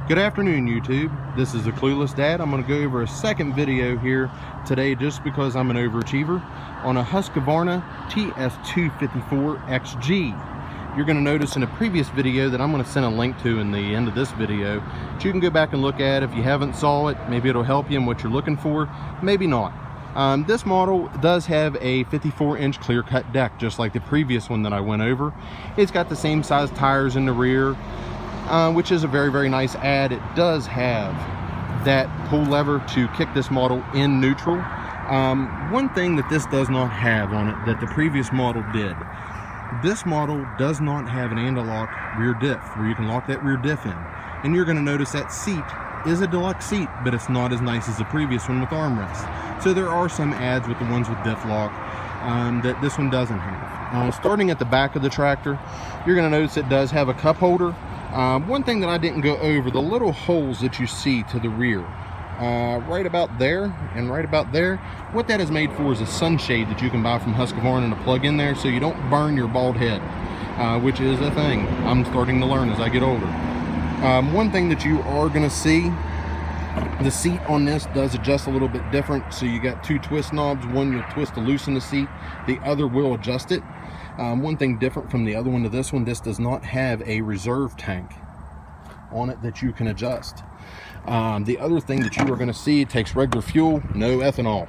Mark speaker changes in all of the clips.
Speaker 1: Good afternoon, YouTube. This is the Clueless Dad. I'm going to go over a second video here today just because I'm an overachiever on a Husqvarna ts254xg. You're going to notice in a previous video that I'm going to send a link to in the end of this video that you can go back and look at. If you haven't saw it, maybe it'll help you in what you're looking for, maybe not. This model does have a 54-inch clear-cut deck, just like the previous one that I went over. It's got the same size tires in the rear, which is a very nice add. It does have that pull lever to kick this model in neutral. One thing that this does not have on it that the previous model did, this model does not have an anti-lock rear diff where you can lock that rear diff in. And you're going to notice that seat is a deluxe seat, but it's not as nice as the previous one with armrests. So there are some adds with the ones with diff lock that this one doesn't have. Starting at the back of the tractor, you're going to notice it does have a cup holder. One thing that I didn't go over, the little holes that you see to the rear, right about there and right about there, what that is made for is a sunshade that you can buy from Husqvarna to plug in there so you don't burn your bald head, which is a thing I'm starting to learn as I get older. One thing that you are going to see, the seat on this does adjust a little bit different. So you got two twist knobs, one you'll twist to loosen the seat, the other will adjust it. One thing different from the other one to this one, this does not have a reserve tank on it that you can adjust. The other thing that you are going to see, it takes regular fuel, no ethanol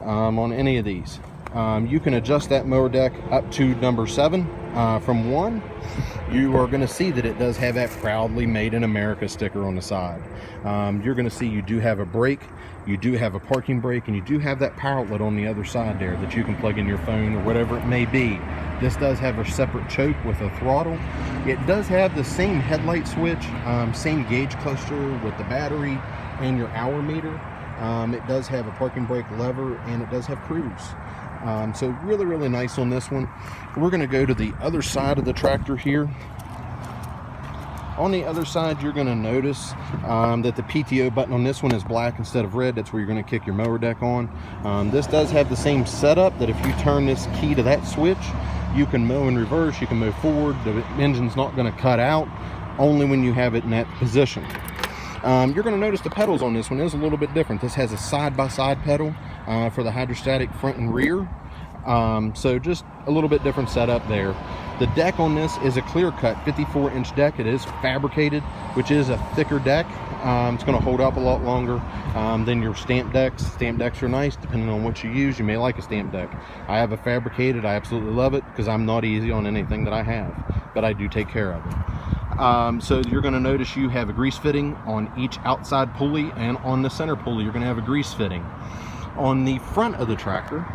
Speaker 1: on any of these. You can adjust that mower deck up to number 7 from 1. You are going to see that it does have that proudly made in America sticker on the side. You're going to see you do have a brake, you do have a parking brake, and you do have that power outlet on the other side there that you can plug in your phone or whatever it may be. This does have a separate choke with a throttle. It does have the same headlight switch, same gauge cluster with the battery and your hour meter. It does have a parking brake lever, and it does have cruise. So really nice on this one. We're going to go to the other side of the tractor here. On the other side, you're going to notice that the PTO button on this one is black instead of red. That's where you're going to kick your mower deck on. This does have the same setup that if you turn this key to that switch, you can mow in reverse, you can mow forward. The engine's not going to cut out, only when you have it in that position. You're going to notice the pedals on this one is a little bit different. This has a side-by-side pedal for the hydrostatic front and rear. So just a little bit different setup there. The deck on this is a clear-cut 54-inch deck. It is fabricated, which is a thicker deck. It's going to hold up a lot longer than your stamp decks. Stamp decks are nice depending on what you use. You may like a stamp deck. I have a fabricated. I absolutely love it because I'm not easy on anything that I have, but I do take care of it. So you're going to notice you have a grease fitting on each outside pulley, and on the center pulley you're going to have a grease fitting. On the front of the tractor,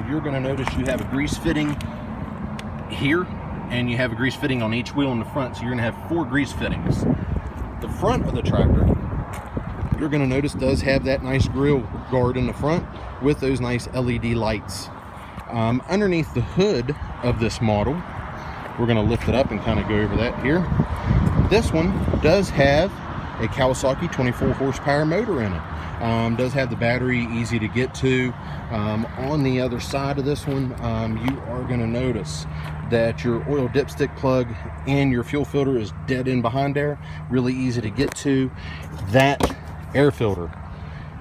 Speaker 1: you're going to notice you have a grease fitting here, and you have a grease fitting on each wheel in the front, so you're going to have 4 grease fittings. The front of the tractor, you're going to notice, does have that nice grill guard in the front with those nice LED lights. Underneath the hood of this model, we're going to lift it up and kind of go over that here. This one does have a Kawasaki 24 horsepower motor in it. Does have the battery, easy to get to. On the other side of this one, you are going to notice that your oil dipstick plug and your fuel filter is dead in behind there. Really easy to get to. That air filter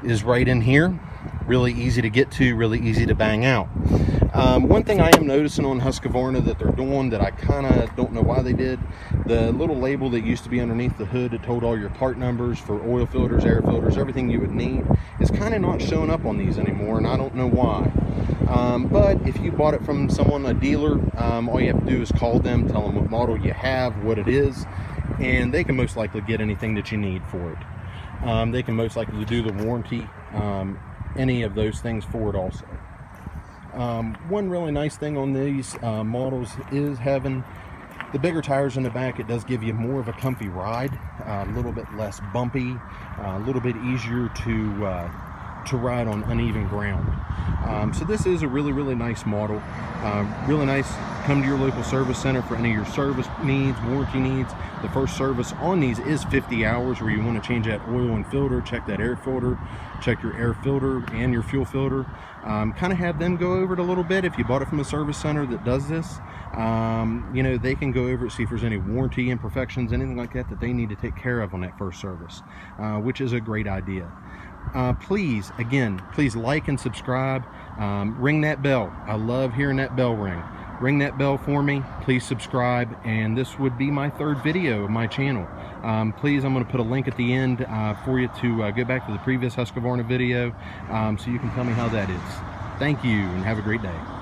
Speaker 1: is right in here. Really easy to get to, really easy to bang out. One thing I am noticing on Husqvarna that they're doing that I kind of don't know why they did, the little label that used to be underneath the hood that told all your part numbers for oil filters, air filters, everything you would need, is kind of not showing up on these anymore, and I don't know why. But if you bought it from someone, a dealer, all you have to do is call them, tell them what model you have, what it is, and they can most likely get anything that you need for it. They can most likely do the warranty, any of those things for it also. One really nice thing on these models is having the bigger tires in the back. It does give you more of a comfy ride, a little bit less bumpy, a little bit easier to ride on uneven ground. So this is a really nice model. Really nice. Come to your local service center for any of your service needs, warranty needs. The first service on these is 50 hours where you want to change that oil and filter, check that air filter, check your air filter and your fuel filter. Kind of have them go over it a little bit if you bought it from a service center that does this. you know, they can go over it, see if there's any warranty imperfections, anything like that they need to take care of on that first service, which is a great idea. Please, again, please like and subscribe. Ring that bell. I love hearing that bell ring. Ring that bell for me. Please subscribe, and this would be my 3rd video of my channel. Please, I'm going to put a link at the end for you to go back to the previous Husqvarna video, so you can tell me how that is. Thank you, and have a great day.